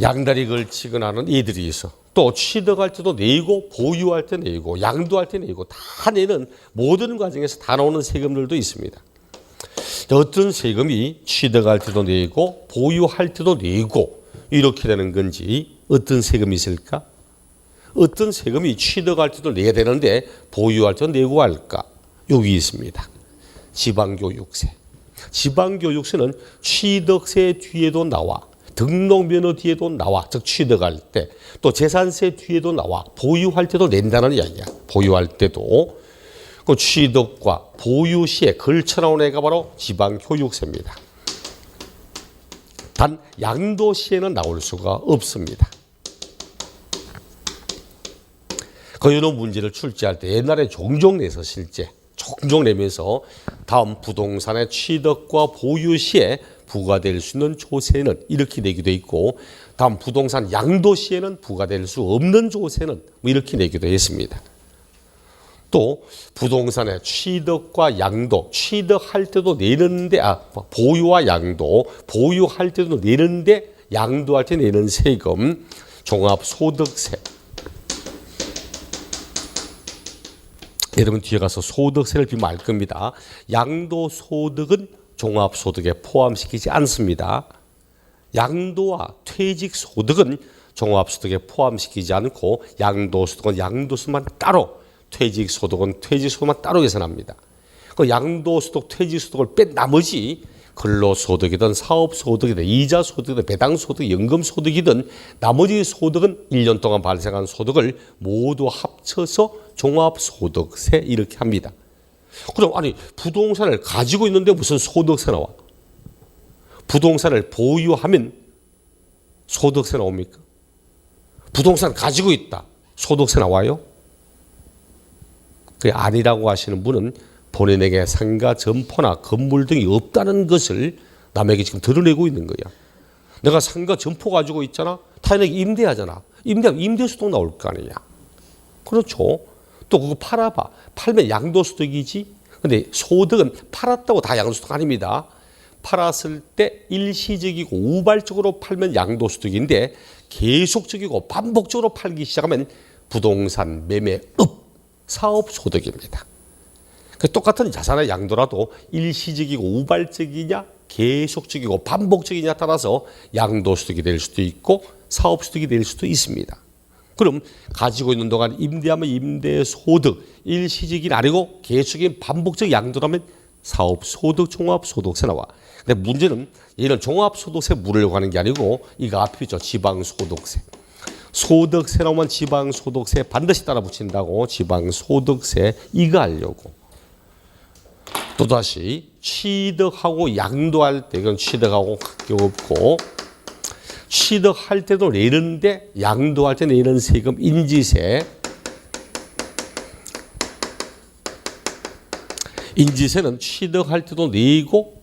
양다리 걸치거나 하는 애들이 있어. 또 취득할 때도 내고 보유할 때 내고 양도할 때 내고 다 내는 모든 과정에서 다 나오는 세금들도 있습니다. 어떤 세금이 취득할 때도 내고 보유할 때도 내고 이렇게 되는 건지 어떤 세금이 있을까? 어떤 세금이 취득할 때도 내야 되는데 보유할 때도 내고 할까? 여기 있습니다. 지방교육세. 지방교육세는 취득세 뒤에도 나와. 등록면허 뒤에도 나와. 즉 취득할 때. 또 재산세 뒤에도 나와. 보유할 때도 낸다는 이야기야. 보유할 때도. 그 취득과 보유 시에 걸쳐 나온 애가 바로 지방교육세입니다. 단 양도 시에는 나올 수가 없습니다. 이런 문제를 출제할 때 옛날에 종종 내서 실제 종종 내면서 다음 부동산의 취득과 보유 시에 부과될 수 있는 조세는 이렇게 내기도 있고 다음 부동산 양도 시에는 부과될 수 없는 조세는 이렇게 내기도 했습니다. 또 부동산의 취득과 양도, 취득할 때도 내는데 보유와 양도, 보유할 때도 내는데 양도할 때 내는 세금, 종합소득세. 여러분 뒤에 가서 소득세를 비면 알 겁니다. 양도소득은 종합소득에 포함시키지 않습니다. 양도와 퇴직소득은 종합소득에 포함시키지 않고 양도소득은 양도소득만 따로, 퇴직소득은 퇴직소득만 따로 계산합니다. 그 양도소득, 퇴직소득을 뺀 나머지 근로소득이든 사업소득이든 이자소득이든 배당소득, 연금소득이든 나머지 소득은 1년 동안 발생한 소득을 모두 합쳐서 종합소득세 이렇게 합니다. 그럼 아니 부동산을 가지고 있는데 무슨 소득세 나와? 부동산을 보유하면 소득세 나옵니까? 부동산 가지고 있다. 소득세 나와요? 그게 아니라고 하시는 분은 본인에게 상가, 점포나 건물 등이 없다는 것을 남에게 지금 드러내고 있는 거야. 내가 상가, 점포 가지고 있잖아. 타인에게 임대하잖아. 임대하면 임대소득 나올 거 아니냐. 그렇죠. 또 그거 팔아봐. 팔면 양도소득이지. 근데 소득은 팔았다고 다 양도소득 아닙니다. 팔았을 때 일시적이고 우발적으로 팔면 양도소득인데 계속적이고 반복적으로 팔기 시작하면 부동산 매매업 사업소득입니다. 똑같은 자산의 양도라도 일시적이고 우발적이냐 계속적이고 반복적이냐 따라서 양도소득이 될 수도 있고 사업소득이 될 수도 있습니다. 그럼 가지고 있는 동안 임대하면 임대소득, 일시적이 아니고 계속적인 반복적 양도라면 사업소득, 종합소득세 나와. 근데 문제는 얘는 종합소득세 물으려고 하는 게 아니고 이거 앞에 있죠. 지방소득세. 소득세 나오면 지방소득세 반드시 따라 붙인다고 지방소득세 이거 하려고. 또다시 취득하고 양도할 때 이건 취득하고 관계없고 취득할 때도 내는데 양도할 때 내는 세금 인지세. 인지세는 취득할 때도 내고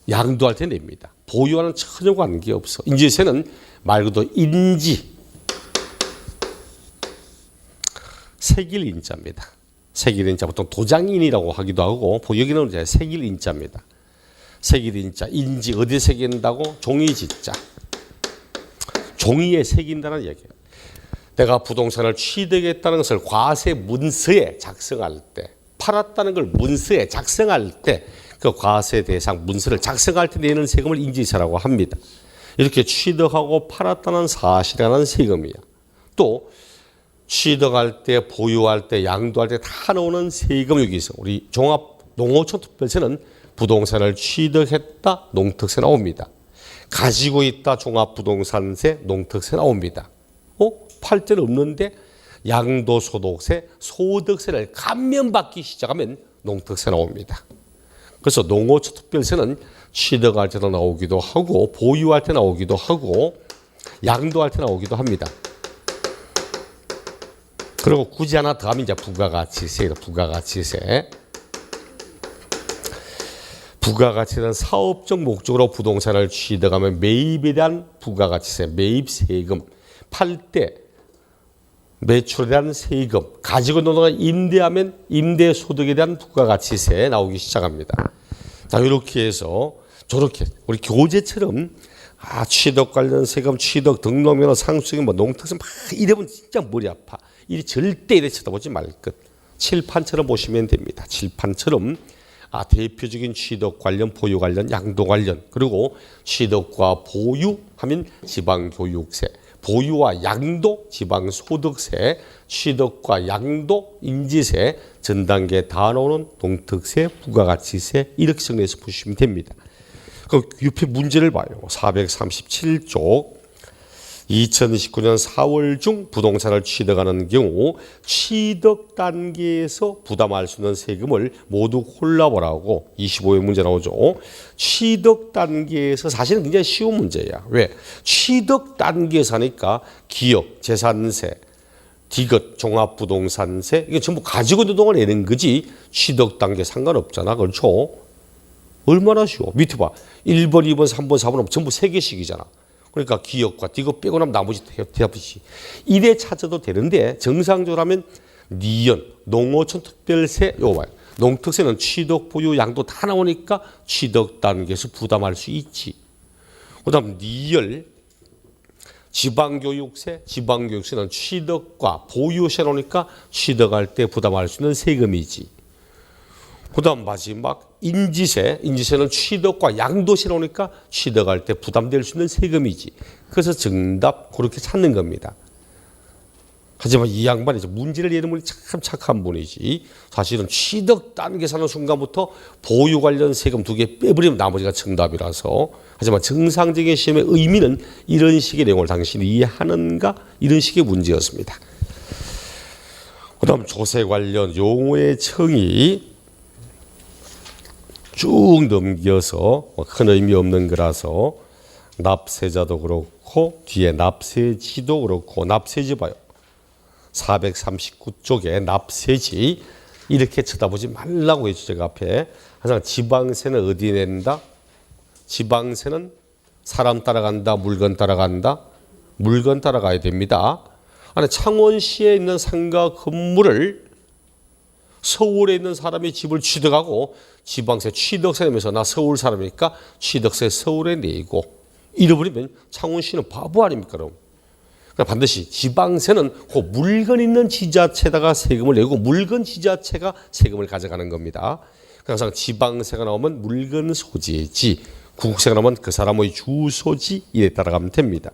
양도할 때 냅니다. 보유와는 전혀 관계없어. 인지세는 말 그대로 인지 세길 인자입니다. 세길 인자 보통 도장인이라고 하기도 하고 여기는 이제 세길 인자입니다. 세길 인자 인지 어디에 새긴다고? 종이 짓자. 종이에 새긴다는 얘기예요. 내가 부동산을 취득했다는 것을 과세 문서에 작성할 때 팔았다는 걸 문서에 작성할 때 그 과세 대상 문서를 작성할 때 내는 세금을 인지세라고 합니다. 이렇게 취득하고 팔았다는 사실이라는 세금이야. 또 취득할 때, 보유할 때, 양도할 때 다 나오는 세금 여기서 우리 종합 농어촌 특별세는 부동산을 취득했다 농특세 나옵니다. 가지고 있다 종합부동산세 농특세 나옵니다. 팔 때는 없는데 양도소득세, 소득세를 감면받기 시작하면 농특세 나옵니다. 그래서 농어촌 특별세는 취득할 때도 나오기도 하고 보유할 때 나오기도 하고 양도할 때 나오기도 합니다. 그리고 굳이 하나 더 하면 이제 부가가치세다. 부가가치세. 부가가치는 사업적 목적으로 부동산을 취득하면 매입에 대한 부가가치세, 매입세금, 팔 때 매출에 대한 세금, 가지고 있는 동안 임대하면 임대소득에 대한 부가가치세 나오기 시작합니다. 자, 이렇게 해서 저렇게 우리 교재처럼 취득 관련 세금, 취득 등록면허, 상수세금, 농특세 막 이래보면 진짜 머리 아파. 이 절대 이래 쳐다보지 말 것. 칠판처럼 보시면 됩니다. 칠판처럼 대표적인 취득 관련, 보유 관련, 양도 관련, 그리고 취득과 보유하면 지방교육세, 보유와 양도 지방소득세, 취득과 양도 인지세, 전 단계 다 나오는 농특세, 부가가치세 이렇게 정리해서 보시면 됩니다. 그 옆에 문제를 봐요. 437쪽 2029년 4월 중 부동산을 취득하는 경우 취득 단계에서 부담할 수 있는 세금을 모두 골라보라고 25회 문제 나오죠. 취득 단계에서 사실은 굉장히 쉬운 문제야. 왜? 취득 단계에서 하니까 기업, 재산세, 디귿 종합부동산세 이게 전부 가지고 있는 동안 내는 거지 취득 단계 상관없잖아. 그렇죠? 얼마나 쉬워. 밑에 봐. 1번, 2번, 3번, 4번 전부 3개씩이잖아. 그러니까 기업과 디귿 빼고 나면 나머지 대합시 이래 찾아도 되는데 정상적으로 하면 니연, 농어촌 특별세 요거 봐요. 농특세는 취득, 보유, 양도 다 나오니까 취득 단계에서 부담할 수 있지. 그다음 니열, 지방교육세, 지방교육세는 취득과 보유세 나오니까 취득할 때 부담할 수 있는 세금이지. 그다음 마지막 인지세, 인지세는 취득과 양도세 나오니까 취득할 때 부담될 수 있는 세금이지. 그래서 정답 그렇게 찾는 겁니다. 하지만 이 양반이 문제를 내는 분이 참 착한 분이지. 사실은 취득 단계 사는 순간부터 보유 관련 세금 2개 빼버리면 나머지가 정답이라서. 하지만 정상적인 시험의 의미는 이런 식의 내용을 당신이 이해하는가? 이런 식의 문제였습니다. 그 다음 조세 관련 용어의 청이 쭉 넘겨서 큰 의미 없는 거라서 납세자도 그렇고 뒤에 납세지도 그렇고 납세지 봐요. 439쪽에 납세지 이렇게 쳐다보지 말라고 했죠. 제가 앞에 항상 지방세는 어디 낸다? 지방세는 사람 따라간다, 물건 따라간다, 물건 따라가야 됩니다. 아니 창원시에 있는 상가 건물을 서울에 있는 사람이 집을 취득하고 지방세 취득세 내면서 나 서울 사람이니까 취득세 서울에 내고 잃어버리면 창원시는 바보 아닙니까? 그럼 반드시 지방세는 그 물건 있는 지자체에다가 세금을 내고 물건 지자체가 세금을 가져가는 겁니다. 항상 지방세가 나오면 물건 소재지, 구국세가 나오면 그 사람의 주소지 이에 따라가면 됩니다.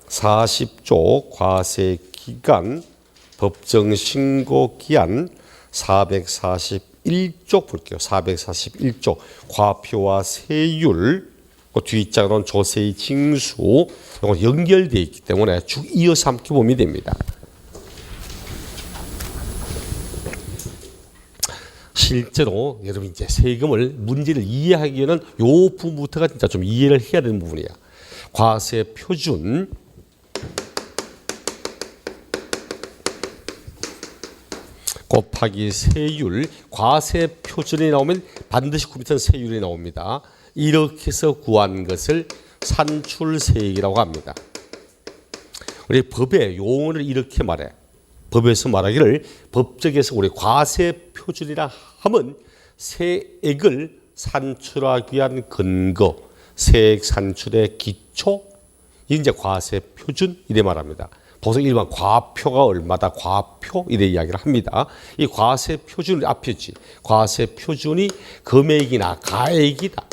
440조 과세기간 법정신고기한 441조 볼게요. 441조 과표와 세율 그 뒷장으로는 조세의 징수 이건 연결되어 있기 때문에 쭉 이어서 함께 보면 됩니다. 실제로 여러분 이제 세금을 문제를 이해하기 위해는 요 부분부터가 진짜 좀 이해를 해야 되는 부분이야. 과세 표준 곱하기 세율, 과세 표준이 나오면 반드시 그 밑에는 세율이 나옵니다. 이렇게 해서 구한 것을 산출세액이라고 합니다. 우리 법의 용어를 이렇게 말해. 법에서 말하기를 법적에서 우리 과세 표준이라 하면 세액을 산출하기 위한 근거, 세액 산출의 기초, 이제 과세 표준 이래 말합니다. 보통 일반 과표가 얼마다 과표 이래 이야기를 합니다. 이 과세 표준 앞이었지. 과세 표준이 금액이나 가액이다.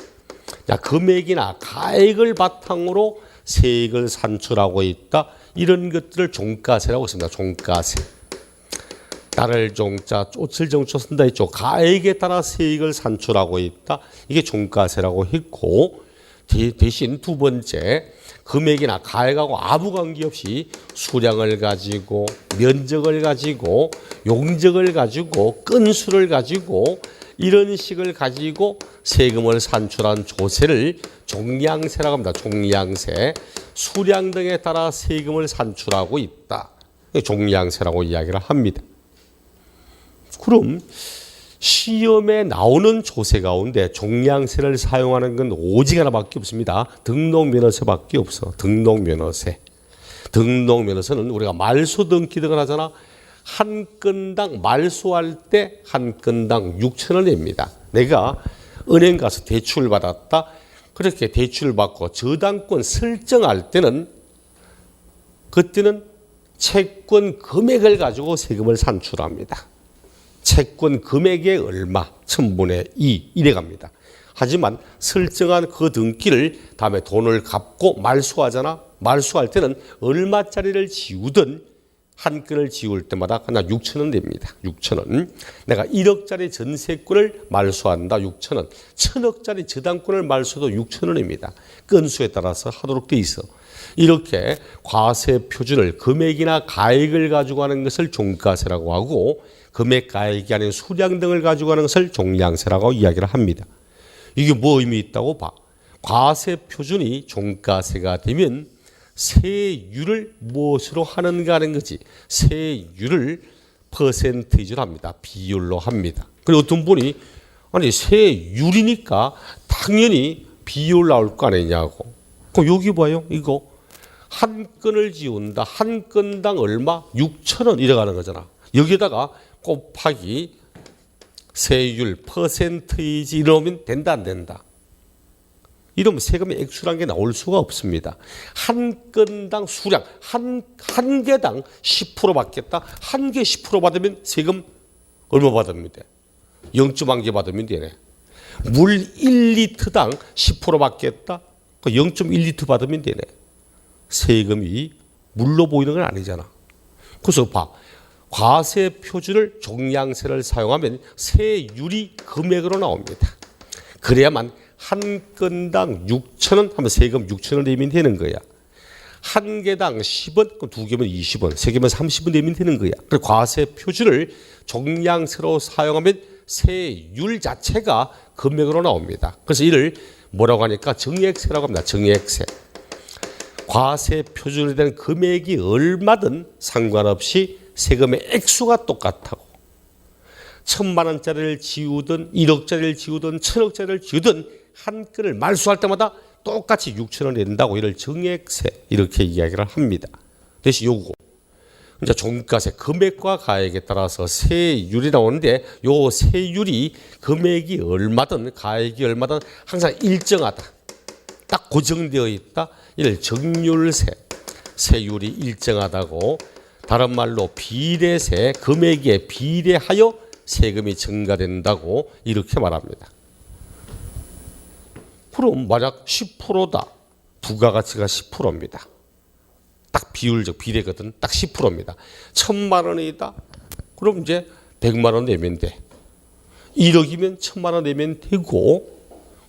자, 금액이나 가액을 바탕으로 세액을 산출하고 있다. 이런 것들을 종가세라고 했습니다. 종가세. 달을 종자, 쫓을 정조 쓴다 했죠. 가액에 따라 세액을 산출하고 있다. 이게 종가세라고 했고 대신 두 번째 금액이나 가액하고 아무 관계없이 수량을 가지고 면적을 가지고 용적을 가지고 건수를 가지고 이런 식을 가지고 세금을 산출한 조세를 종량세라고 합니다. 종량세. 수량 등에 따라 세금을 산출하고 있다. 종량세라고 이야기를 합니다. 그럼 시험에 나오는 조세 가운데 종량세를 사용하는 건 오직 하나밖에 없습니다. 등록면허세밖에 없어. 등록면허세. 등록면허세는 우리가 말소 등기 등을 하잖아. 한 건당 말소할 때 한 건당 6,000원 냅니다. 내가 은행 가서 대출 받았다. 그렇게 대출 받고 저당권 설정할 때는 그때는 채권 금액을 가지고 세금을 산출합니다. 채권 금액의 얼마, 1000분의 2 이래 갑니다. 하지만 설정한 그 등기를 다음에 돈을 갚고 말소하잖아. 말소할 때는 얼마짜리를 지우든 한 건을 지울 때마다 하나 6,000원 됩니다. 6,000원. 내가 1억짜리 전세권을 말소한다. 6,000원. 1,000억짜리 저당권을 말소도 6,000원입니다. 건수에 따라서 하도록 돼 있어. 이렇게 과세 표준을 금액이나 가액을 가지고 하는 것을 종가세라고 하고 금액, 가액이 아닌 수량 등을 가지고 하는 것을 종량세라고 이야기를 합니다. 이게 뭐 의미 있다고 봐. 과세 표준이 종가세가 되면 세율을 무엇으로 하는가 하는 거지. 세율을 퍼센테이지로 합니다. 비율로 합니다. 그리고 어떤 분이 아니 세율이니까 당연히 비율 나올 거 아니냐고. 그럼 여기 봐요. 이거 한 건을 지운다. 한 건당 얼마? 6,000원 이래가는 거잖아. 여기다가 곱하기 세율 퍼센테이지 이러면 된다 안 된다? 이러면 세금의 액수란 게 나올 수가 없습니다. 한 건당 수량 한 개당 10% 받겠다. 한 개 10% 받으면 세금 얼마 받으면 돼? 0.1개 받으면 되네. 물 1리터당 10% 받겠다. 0.1리터 받으면 되네. 세금이 물로 보이는 건 아니잖아. 그래서 봐. 과세 표준을 종량세를 사용하면 세율이 금액으로 나옵니다. 그래야만 한 건당 6,000원 하면 세금 6,000원 내면 되는 거야. 한 개당 10원, 그럼 두 개면 20원, 세 개면 30원 내면 되는 거야. 그래서 과세 표준을 종량세로 사용하면 세율 자체가 금액으로 나옵니다. 그래서 이를 뭐라고 하니까 정액세라고 합니다. 정액세. 과세 표준에 대한 금액이 얼마든 상관없이 세금의 액수가 똑같다고. 1,000만 원짜리를 지우든 1억짜리를 지우든 1,000억짜리를 지우든 한 건을 말소할 때마다 똑같이 6,000원 낸다고. 이를 정액세 이렇게 이야기를 합니다. 대신 요거 이제 종가세 금액과 가액에 따라서 세율이 나오는데 요 세율이 금액이 얼마든 가액이 얼마든 항상 일정하다. 딱 고정되어 있다. 이를 정률세. 세율이 일정하다고. 다른 말로 비례세 금액에 비례하여 세금이 증가된다고 이렇게 말합니다. 그럼 만약 10%다. 부가가치가 10%입니다. 딱 비율적 비례거든. 딱 10%입니다. 1,000만 원이다. 그럼 이제 100만 원 내면 돼. 1억이면 1,000만 원 내면 되고,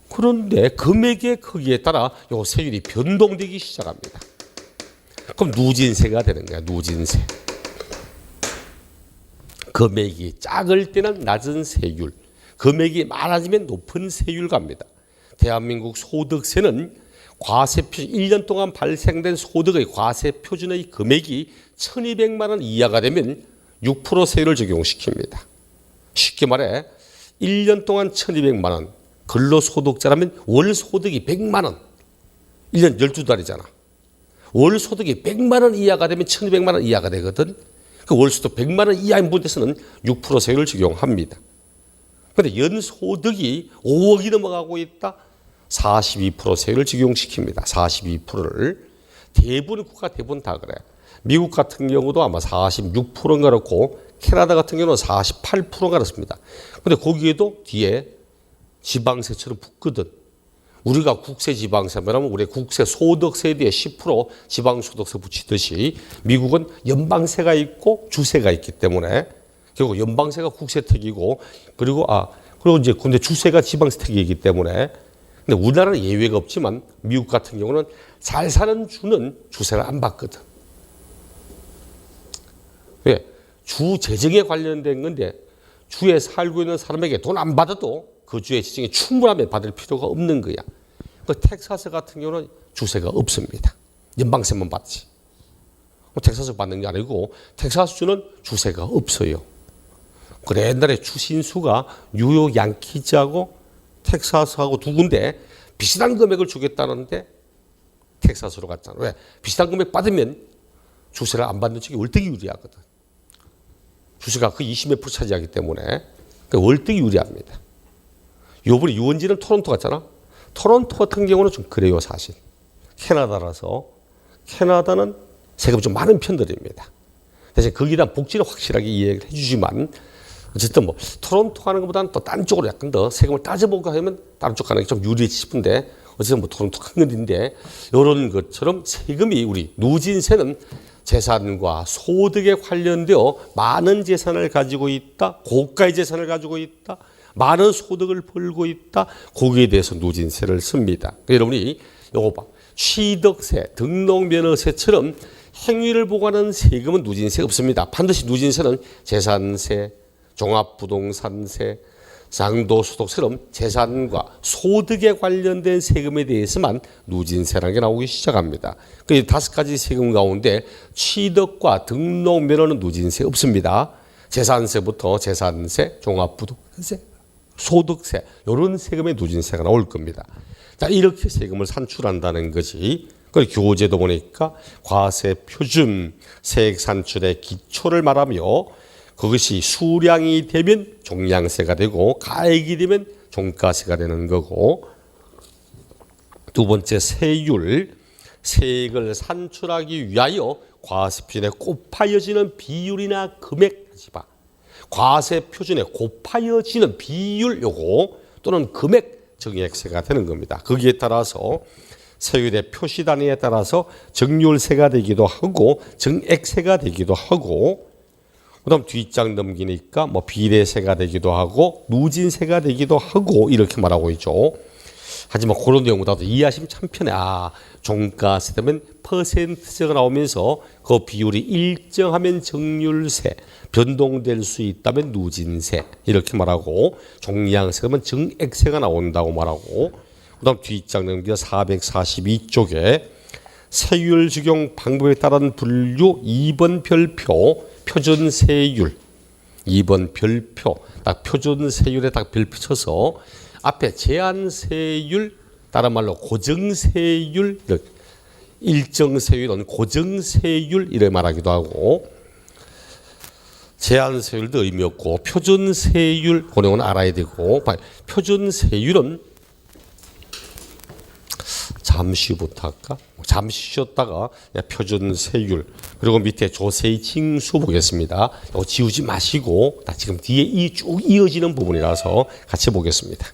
그런데 금액의 크기에 따라 요 세율이 변동되기 시작합니다. 그럼 누진세가 되는 거야. 누진세. 금액이 작을 때는 낮은 세율, 금액이 많아지면 높은 세율 갑니다. 대한민국 소득세는 과세표 1년 동안 발생된 소득의 과세표준의 금액이 1,200만 원 이하가 되면 6% 세율을 적용시킵니다. 쉽게 말해 1년 동안 1,200만 원, 근로소득자라면 월소득이 100만 원, 1년 12달이잖아. 월소득이 100만 원 이하가 되면 1,200만 원 이하가 되거든. 그 월소득 100만 원 이하인 분에서는 6% 세율을 적용합니다. 그런데 연소득이 5억이 넘어가고 있다. 42% 세율을 적용시킵니다. 42%를. 대부분 국가 대부분 다 그래. 미국 같은 경우도 아마 46%인가 그렇고 캐나다 같은 경우는 48%인가 그렇습니다. 그런데 거기에도 뒤에 지방세처럼 붙거든. 우리가 국세 지방세면 우리 국세 소득세 뒤에 10% 지방소득세 붙이듯이 미국은 연방세가 있고 주세가 있기 때문에 결국 연방세가 국세택이고 그리고 이제 근데 주세가 지방세택이기 때문에 근데 우리나라는 예외가 없지만 미국 같은 경우는 잘 사는 주는 주세를 안 받거든. 왜? 주 재정에 관련된 건데 주에 살고 있는 사람에게 돈 안 받아도 그 주의 재정이 충분하면 받을 필요가 없는 거야. 그 텍사스 같은 경우는 주세가 없습니다. 연방세만 받지. 텍사스 받는 게 아니고 텍사스주는 주세가 없어요. 그래 옛날에 추신수가 뉴욕 양키즈하고 텍사스하고 두 군데 비슷한 금액을 주겠다는데 텍사스로 갔잖아. 왜? 비슷한 금액 받으면 주세를 안 받는 쪽이 월등히 유리하거든. 주세가 그 20몇 % 차지하기 때문에 월등히 유리합니다. 요번에 유원지는 토론토 갔잖아. 토론토 같은 경우는 좀 그래요 사실. 캐나다라서 캐나다는 세금이 좀 많은 편들입니다. 대신 거기에 대한 복지를 확실하게 이해를 해주지만 어쨌든 뭐 토론토 가는 것보다는 또 다른 쪽으로 약간 더 세금을 따져보고 하면 다른 쪽 가는 게 좀 유리해 싶은데 어쨌든 뭐 토론토 큰 건인데 이런 것처럼 세금이 우리 누진세는 재산과 소득에 관련되어 많은 재산을 가지고 있다. 고가의 재산을 가지고 있다. 많은 소득을 벌고 있다. 거기에 대해서 누진세를 씁니다. 여러분이 이거 봐. 취득세, 등록면허세처럼 행위를 보고하는 세금은 누진세 없습니다. 반드시 누진세는 재산세, 종합부동산세, 상도소득세는 재산과 소득에 관련된 세금에 대해서만 누진세라는 게 나오기 시작합니다. 그 5가지 세금 가운데 취득과 등록면허는 누진세 없습니다. 재산세부터 재산세, 종합부동산세, 소득세 이런 세금의 누진세가 나올 겁니다. 자, 이렇게 세금을 산출한다는 것이 그 교재도 보니까 과세 표준 세액 산출의 기초를 말하며 그것이 수량이 되면 종량세가 되고 가액이 되면 종가세가 되는 거고, 두 번째 세율, 세액을 산출하기 위하여 과세 표준에 곱하여지는 비율이나 금액 하지 마. 과세 표준에 곱하여지는 비율 요거 또는 금액 정액세가 되는 겁니다. 거기에 따라서 세율의 표시 단위에 따라서 정률세가 되기도 하고 정액세가 되기도 하고, 그다음 뒷장 넘기니까 뭐 비례세가 되기도 하고 누진세가 되기도 하고 이렇게 말하고 있죠. 하지만 그런 내용보다도 이해하시면 참 편해. 종가세 되면 퍼센트세가 나오면서 그 비율이 일정하면 정률세, 변동될 수 있다면 누진세 이렇게 말하고, 종량세 그러면 정액세가 나온다고 말하고, 그다음 뒷장 넘겨 442쪽에 세율 적용 방법에 따른 분류 2번 별표 표준세율, 2번 별표 딱 표준세율에 딱 별표 쳐서 앞에 제한세율, 다른 말로 고정세율, 일정세율은 고정세율 이래 말하기도 하고, 제한세율도 의미 없고 표준세율 그 내용은 알아야 되고, 표준세율은 잠시부터 할까? 잠시 쉬었다가 표준세율, 그리고 밑에 조세의 징수 보겠습니다. 이거 지우지 마시고 지금 뒤에 쭉 이어지는 부분이라서 같이 보겠습니다.